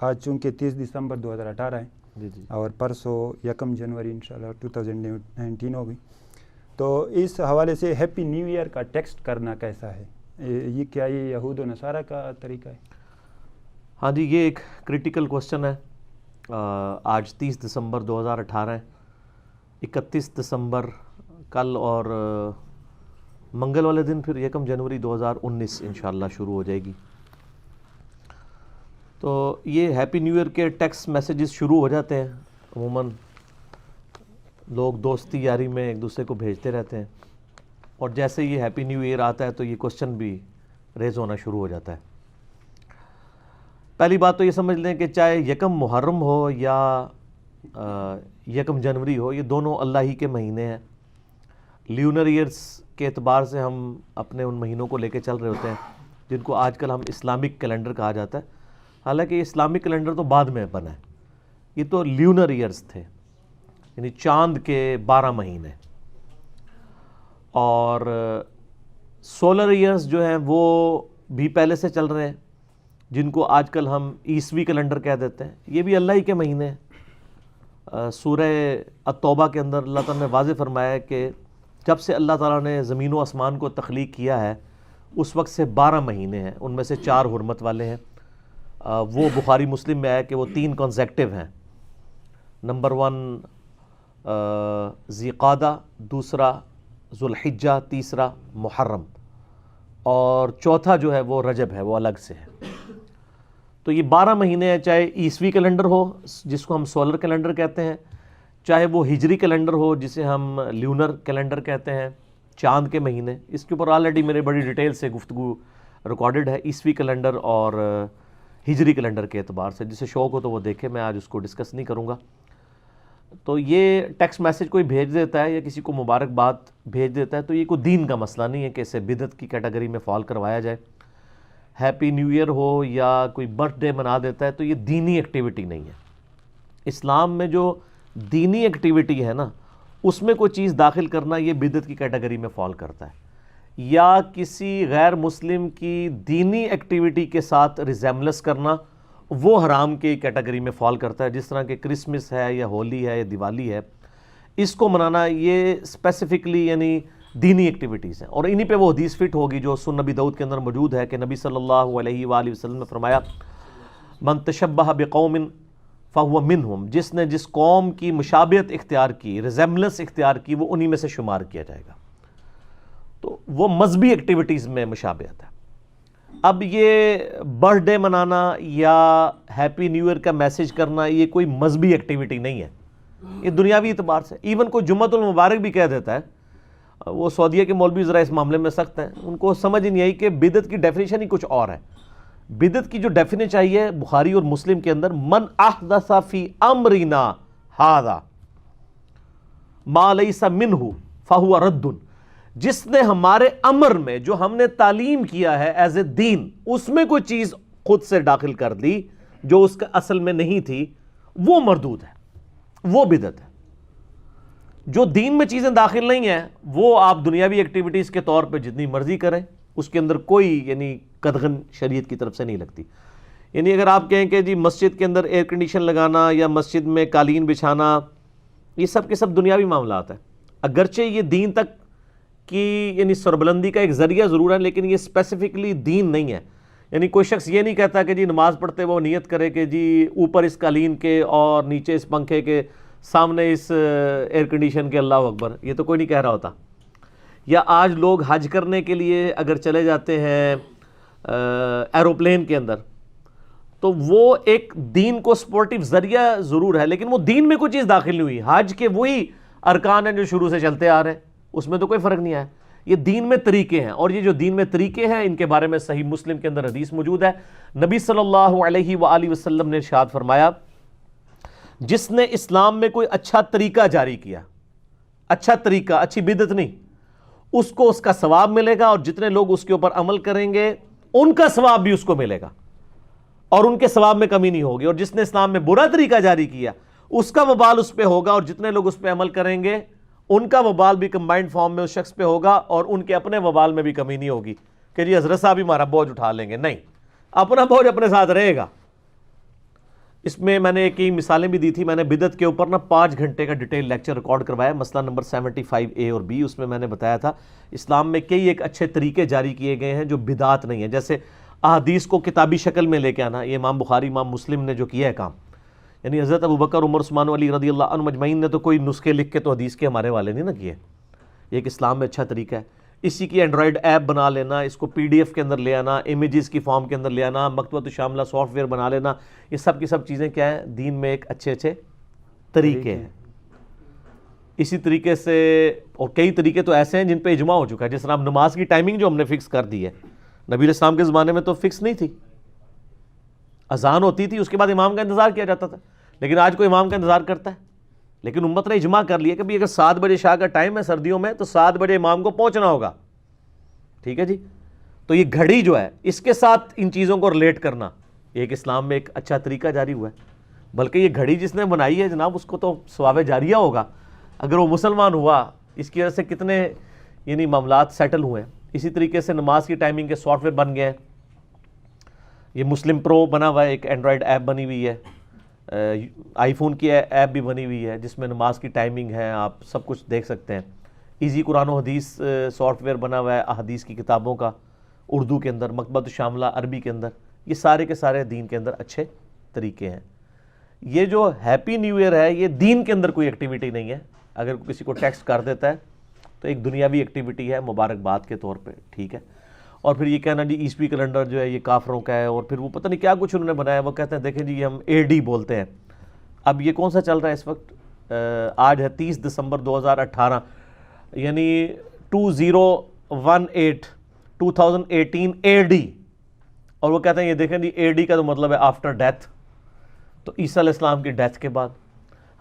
آج چونکہ 30 دسمبر 2018 ہے جی اور پرسوں 1 جنوری انشاءاللہ 2019 ہوگی، تو اس حوالے سے ہیپی نیو ایئر کا ٹیکسٹ کرنا کیسا ہے؟ یہ کیا یہ یہود و نصارہ کا طریقہ ہے؟ ہاں جی، یہ ایک کریٹیکل کوسچن ہے۔ آج 30 دسمبر 2018 ہے، 31 دسمبر کل اور منگل والے دن پھر 1 جنوری 2019 انشاءاللہ شروع ہو جائے گی۔ تو یہ ہیپی نیو ایئر کے ٹیکسٹ میسیجز شروع ہو جاتے ہیں، عموماً لوگ دوستی یاری میں ایک دوسرے کو بھیجتے رہتے ہیں، اور جیسے یہ ہیپی نیو ایئر آتا ہے تو یہ کوسچن بھی ریز ہونا شروع ہو جاتا ہے۔ پہلی بات تو یہ سمجھ لیں کہ چاہے 1 محرم ہو یا 1 جنوری ہو، یہ دونوں اللہ ہی کے مہینے ہیں۔ لیونر ایئرس کے اعتبار سے ہم اپنے ان مہینوں کو لے کے چل رہے ہوتے ہیں جن کو آج کل ہم اسلامک کیلنڈر کہا جاتا ہے، حالانکہ یہ اسلامک کیلنڈر تو بعد میں بنا ہے، یہ تو لیونر ایئرس تھے، یعنی چاند کے 12 مہینے۔ اور سولر ایئرس جو ہیں وہ بھی پہلے سے چل رہے ہیں، جن کو آج کل ہم عیسوی کیلنڈر کہہ دیتے ہیں، یہ بھی اللہ ہی کے مہینے ہیں۔ سورہ التوبہ کے اندر اللہ تعالیٰ نے واضح فرمایا ہے کہ جب سے اللہ تعالیٰ نے زمین و آسمان کو تخلیق کیا ہے اس وقت سے 12 مہینے ہیں، ان میں سے 4 حرمت والے ہیں۔ وہ بخاری مسلم میں آیا کہ وہ 3 کنزیکٹیو ہیں، نمبر 1 ذی قعدہ، دوسرا ذوالحجہ، تیسرا محرم، اور چوتھا جو ہے وہ رجب ہے، وہ الگ سے ہے۔ تو یہ 12 مہینے ہیں، چاہے عیسوی کیلنڈر ہو جس کو ہم سولر کیلنڈر کہتے ہیں، چاہے وہ ہجری کیلنڈر ہو جسے ہم لیونر کیلنڈر کہتے ہیں، چاند کے مہینے۔ اس کے اوپر آلریڈی میرے بڑی ڈیٹیل سے گفتگو ریکارڈڈ ہے، عیسوی کیلنڈر اور ہجری کیلنڈر کے اعتبار سے، جسے شوق ہو تو وہ دیکھے، میں آج اس کو ڈسکس نہیں کروں گا۔ تو یہ ٹیکسٹ میسیج کوئی بھیج دیتا ہے یا کسی کو مبارکباد بھیج دیتا ہے تو یہ کوئی دین کا مسئلہ نہیں ہے کہ اسے بدعت کی کیٹیگری میں فال کروایا جائے۔ ہیپی نیو ایئر ہو یا کوئی برتھ ڈے منا دیتا ہے تو یہ دینی ایکٹیویٹی نہیں ہے۔ اسلام میں جو دینی ایکٹیویٹی ہے نا، اس میں کوئی چیز داخل کرنا یہ بدعت کی کیٹیگری میں فال کرتا ہے، یا کسی غیر مسلم کی دینی ایکٹیویٹی کے ساتھ ریزیمبلنس کرنا وہ حرام کی کیٹیگری میں فال کرتا ہے، جس طرح کہ کرسمس ہے یا ہولی ہے یا دیوالی ہے، اس کو منانا یہ اسپیسیفکلی یعنی دینی ایکٹیویٹیز ہیں۔ اور انہی پہ وہ حدیث فٹ ہوگی جو سنن نبی داؤد کے اندر موجود ہے کہ نبی صلی اللہ علیہ وآلہ وسلم نے فرمایا من تشبہ بقوم فہو منہم، جس نے جس قوم کی مشابہت اختیار کی، ریزیمبلنس اختیار کی، وہ انہی میں سے شمار کیا جائے گا۔ تو وہ مذہبی ایکٹیویٹیز میں مشابہت ہے۔ اب یہ برتھ ڈے منانا یا ہیپی نیو ایئر کا میسیج کرنا یہ کوئی مذہبی ایکٹیویٹی نہیں ہے، یہ دنیاوی اعتبار سے۔ ایون کوئی جمعۃ المبارک بھی کہہ دیتا ہے، وہ سعودیہ کے مولوی ذرا اس معاملے میں سخت ہیں، ان کو سمجھ ہی نہیں آئی کہ بدعت کی ڈیفینیشن ہی کچھ اور ہے۔ بدعت کی جو ڈیفینیشن چاہیے بخاری اور مسلم کے اندر، من احدث فی امرنا ھذا ما لیس منہ فہو رد، جس نے ہمارے امر میں جو ہم نے تعلیم کیا ہے ایز اے دین، اس میں کوئی چیز خود سے داخل کر دی جو اس کا اصل میں نہیں تھی، وہ مردود ہے، وہ بدعت ہے۔ جو دین میں چیزیں داخل نہیں ہیں وہ آپ دنیاوی ایکٹیویٹیز کے طور پہ جتنی مرضی کریں، اس کے اندر کوئی یعنی قدغن شریعت کی طرف سے نہیں لگتی۔ یعنی اگر آپ کہیں کہ جی مسجد کے اندر ایئر کنڈیشن لگانا یا مسجد میں قالین بچھانا، یہ سب کے سب دنیاوی معاملات ہیں، اگرچہ یہ دین تک کی یعنی سربلندی کا ایک ذریعہ ضرور ہے، لیکن یہ اسپیسیفکلی دین نہیں ہے۔ یعنی کوئی شخص یہ نہیں کہتا کہ جی نماز پڑھتے وہ نیت کرے کہ جی اوپر اس قالین کے اور نیچے اس پنکھے کے، سامنے اس ایئر کنڈیشن کے اللہ اکبر، یہ تو کوئی نہیں کہہ رہا ہوتا۔ یا آج لوگ حج کرنے کے لیے اگر چلے جاتے ہیں ایروپلین کے اندر، تو وہ ایک دین کو سپورٹیو ذریعہ ضرور ہے، لیکن وہ دین میں کوئی چیز داخل نہیں ہوئی۔ حج کے وہی ارکان ہیں جو شروع سے چلتے آ رہے ہیں، اس میں تو کوئی فرق نہیں آیا۔ یہ دین میں طریقے ہیں، اور یہ جو دین میں طریقے ہیں ان کے بارے میں صحیح مسلم کے اندر حدیث موجود ہے۔ نبی صلی اللہ علیہ وآلہ وسلم نے ارشاد فرمایا، جس نے اسلام میں کوئی اچھا طریقہ جاری کیا، اچھا طریقہ، اچھی بدعت نہیں، اس کو اس کا ثواب ملے گا، اور جتنے لوگ اس کے اوپر عمل کریں گے ان کا ثواب بھی اس کو ملے گا، اور ان کے ثواب میں کمی نہیں ہوگی۔ اور جس نے اسلام میں برا طریقہ جاری کیا اس کا وبال اس پہ ہوگا، اور جتنے لوگ اس پہ عمل کریں گے ان کا وبال بھی کمبائنڈ فارم میں اس شخص پہ ہوگا، اور ان کے اپنے وبال میں بھی کمی نہیں ہوگی کہ جی حضرت صاحب ہی ہمارا بوجھ اٹھا لیں گے، نہیں، اپنا بوجھ اپنے ساتھ رہے گا۔ اس میں نے کئی مثالیں بھی دی تھی. میں نے بدعت کے اوپر نا 5 گھنٹے کا ڈیٹیل لیکچر ریکارڈ کروایا, مسئلہ نمبر 75A اور B. اس میں نے بتایا تھا اسلام میں کئی ایک اچھے طریقے جاری کیے گئے ہیں جو بدعت نہیں ہیں. جیسے احادیث کو کتابی شکل میں لے کے آنا, یہ امام بخاری امام مسلم نے جو کیا ہے کام, یعنی حضرت ابوبکر عمر عثمان علی رضی اللہ عنہ مجمعین نے تو کوئی نسخے لکھ کے تو حدیث کے ہمارے والے نہیں نا کیے. یہ ایک اسلام میں اچھا طریقہ ہے. اسی کی اینڈرائڈ ایپ بنا لینا, اس کو PDF کے اندر لے آنا, امیجز کی فارم کے اندر لے آنا, مکتبۃ شاملہ سافٹ ویئر بنا لینا, یہ سب کی سب چیزیں کیا ہیں, دین میں ایک اچھے طریقے ہیں. اسی طریقے سے اور کئی طریقے تو ایسے ہیں جن پہ اجماع ہو چکا ہے. جس طرح نماز کی ٹائمنگ جو ہم نے فکس کر دی ہے, نبی علیہ السلام کے زمانے میں تو فکس نہیں تھی, اذان ہوتی تھی اس کے بعد امام کا انتظار کیا جاتا تھا, لیکن آج کوئی امام کا انتظار کرتا ہے. لیکن امت نے اجماع کر لیا کہ بھی اگر 7 بجے شاہ کا ٹائم ہے سردیوں میں تو 7 بجے امام کو پہنچنا ہوگا. ٹھیک ہے جی. تو یہ گھڑی جو ہے اس کے ساتھ ان چیزوں کو ریلیٹ کرنا ایک اسلام میں ایک اچھا طریقہ جاری ہوا ہے. بلکہ یہ گھڑی جس نے بنائی ہے جناب, اس کو تو ثواب جاریہ ہوگا اگر وہ مسلمان ہوا. اس کی وجہ سے کتنے یعنی معاملات سیٹل ہوئے ہیں. اسی طریقے سے نماز کی ٹائمنگ کے سافٹ ویئر بن گئے ہیں. یہ مسلم پرو بنا ہوا ہے, ایک اینڈرائڈ ایپ بنی ہوئی ہے, آئی فون کی ایپ بھی بنی ہوئی ہے جس میں نماز کی ٹائمنگ ہے, آپ سب کچھ دیکھ سکتے ہیں. ایزی قرآن و حدیث سافٹ ویئر بنا ہوا ہے احادیث کی کتابوں کا, اردو کے اندر, مکتبۃ شاملہ عربی کے اندر. یہ سارے کے سارے دین کے اندر اچھے طریقے ہیں. یہ جو ہیپی نیو ایئر ہے یہ دین کے اندر کوئی ایکٹیویٹی نہیں ہے. اگر کسی کو ٹیکسٹ کر دیتا ہے تو ایک دنیاوی ایکٹیویٹی ہے مبارکباد کے طور پہ, ٹھیک ہے. اور پھر یہ کہنا جی عیسوی کیلنڈر جو ہے یہ کافروں کا ہے, اور پھر وہ پتہ نہیں کیا کچھ انہوں نے بنایا. وہ کہتے ہیں دیکھیں جی یہ ہم AD بولتے ہیں. اب یہ کون سا چل رہا ہے اس وقت, آج ہے 30 دسمبر 2018, یعنی 2018 AD. اور وہ کہتے ہیں یہ دیکھیں جی AD کا تو مطلب ہے آفٹر ڈیتھ, تو عیسیٰ علیہ السلام کی ڈیتھ کے بعد.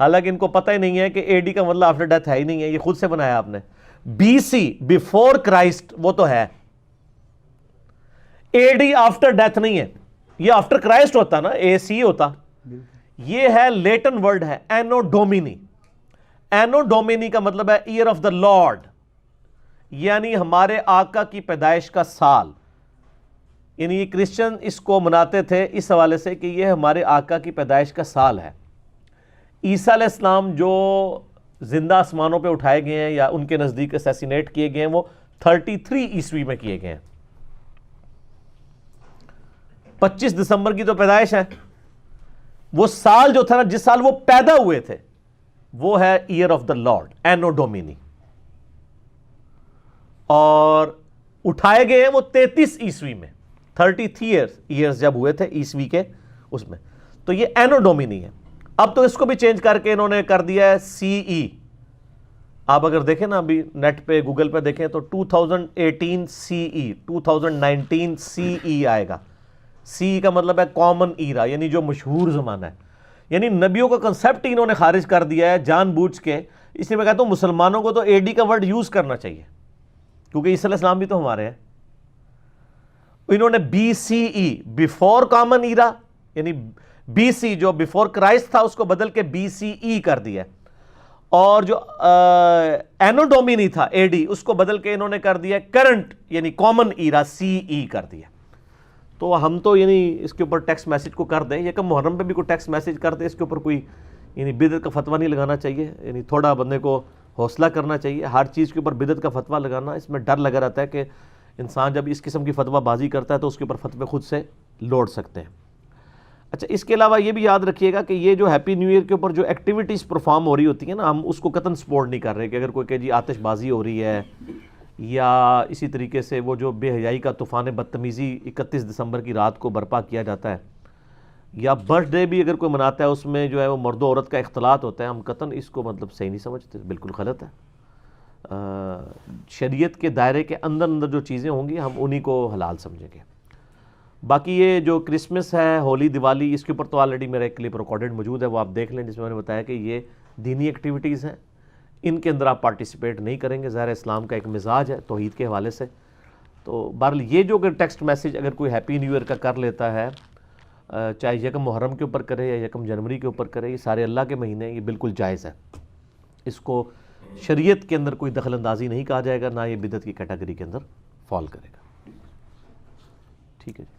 حالانکہ ان کو پتہ ہی نہیں ہے کہ AD کا مطلب آفٹر ڈیتھ ہے ہی نہیں ہے, یہ خود سے بنایا آپ نے. BC بیفور کرائسٹ وہ تو ہے, AD آفٹر ڈیتھ نہیں ہے, یہ آفٹر کرائسٹ ہوتا نا, AC ہوتا. یہ ہے لیٹن ورڈ ہے اینو ڈومینی. اینو ڈومینی کا مطلب ہے ایئر آف دا لارڈ, یعنی ہمارے آقا کی پیدائش کا سال. یعنی یہ کرسچن اس کو مناتے تھے اس حوالے سے کہ یہ ہمارے آقا کی پیدائش کا سال ہے. عیسیٰ علیہ السلام جو زندہ آسمانوں پہ اٹھائے گئے ہیں یا ان کے نزدیک اسیسینیٹ کیے گئے ہیں وہ 33 عیسوی میں کیے گئے ہیں. 25 دسمبر کی تو پیدائش ہے. وہ سال جو تھا نا, جس سال وہ پیدا ہوئے تھے, وہ ہے ایئر آف دا لارڈ, اینو ڈومینی. اور اٹھائے گئے ہیں وہ 33 عیسوی میں, 33 ایئرز جب ہوئے تھے عیسوی کے اس میں, تو یہ اینو ڈومینی ہے. اب تو اس کو بھی چینج کر کے انہوں نے کر دیا ہے CE. آپ اگر دیکھیں نا ابھی نیٹ پہ گوگل پہ دیکھیں تو 2018 CE, 2019 CE آئے گا. CE کا مطلب ہے کامن ایرا, یعنی جو مشہور زمانہ ہے. یعنی نبیوں کا کنسیپٹ ہی انہوں نے خارج کر دیا ہے جان بوجھ کے. اس لیے میں کہتا ہوں مسلمانوں کو تو AD کا ورڈ یوز کرنا چاہیے, کیونکہ عیسیٰ علیہ السلام بھی تو ہمارے ہیں. انہوں نے BCE بیفور کامن ایرا, یعنی BC جو بیفور کرائسٹ تھا اس کو بدل کے BCE کر دیا, اور جو اینو ڈومینی تھا AD اس کو بدل کے انہوں نے کر دیا کرنٹ یعنی کامن ایرا CE کر دیا. تو ہم تو یعنی اس کے اوپر ٹیکسٹ میسج کو کر دیں, یکم محرم پہ بھی کوئی ٹیکسٹ میسج کر دیں, اس کے اوپر کوئی یعنی بدعت کا فتویٰ نہیں لگانا چاہیے. یعنی تھوڑا بندے کو حوصلہ کرنا چاہیے. ہر چیز کے اوپر بدعت کا فتویٰ لگانا, اس میں ڈر لگا رہتا ہے کہ انسان جب اس قسم کی فتویٰ بازی کرتا ہے تو اس کے اوپر فتوے خود سے لوٹ سکتے ہیں. اچھا, اس کے علاوہ یہ بھی یاد رکھیے گا کہ یہ جو ہیپی نیو ایئر کے اوپر جو ایکٹیویٹیز پرفارم ہو رہی ہوتی ہیں نا, ہم اس کو قطعاً سپورٹ نہیں کر رہے. کہ اگر کوئی کہ جی آتش بازی ہو رہی ہے, یا اسی طریقے سے وہ جو بے حیائی کا طوفان بدتمیزی 31 دسمبر کی رات کو برپا کیا جاتا ہے, یا برتھ ڈے بھی اگر کوئی مناتا ہے اس میں جو ہے وہ مرد و عورت کا اختلاط ہوتا ہے, ہم قطعاً اس کو مطلب صحیح نہیں سمجھتے, بالکل غلط ہے. شریعت کے دائرے کے اندر جو چیزیں ہوں گی ہم انہی کو حلال سمجھیں گے. باقی یہ جو کرسمس ہے, ہولی, دیوالی, اس کے اوپر تو آلریڈی میرا ایک کلپ ریکارڈڈ موجود ہے, وہ آپ دیکھ لیں, جس میں میں نے بتایا کہ یہ دینی ایکٹیویٹیز ہیں, ان کے اندر آپ پارٹیسپیٹ نہیں کریں گے. ظاہر اسلام کا ایک مزاج ہے توحید کے حوالے سے. تو بہرحال یہ جو کہ ٹیکسٹ میسج اگر کوئی ہیپی نیو ایئر کا کر لیتا ہے, چاہے یکم محرم کے اوپر کرے یا یکم جنوری کے اوپر کرے, یہ سارے اللہ کے مہینے ہیں, یہ بالکل جائز ہے. اس کو شریعت کے اندر کوئی دخل اندازی نہیں کہا جائے گا, نہ یہ بدعت کی کیٹیگری کے اندر فال کرے گا. ٹھیک ہے جی.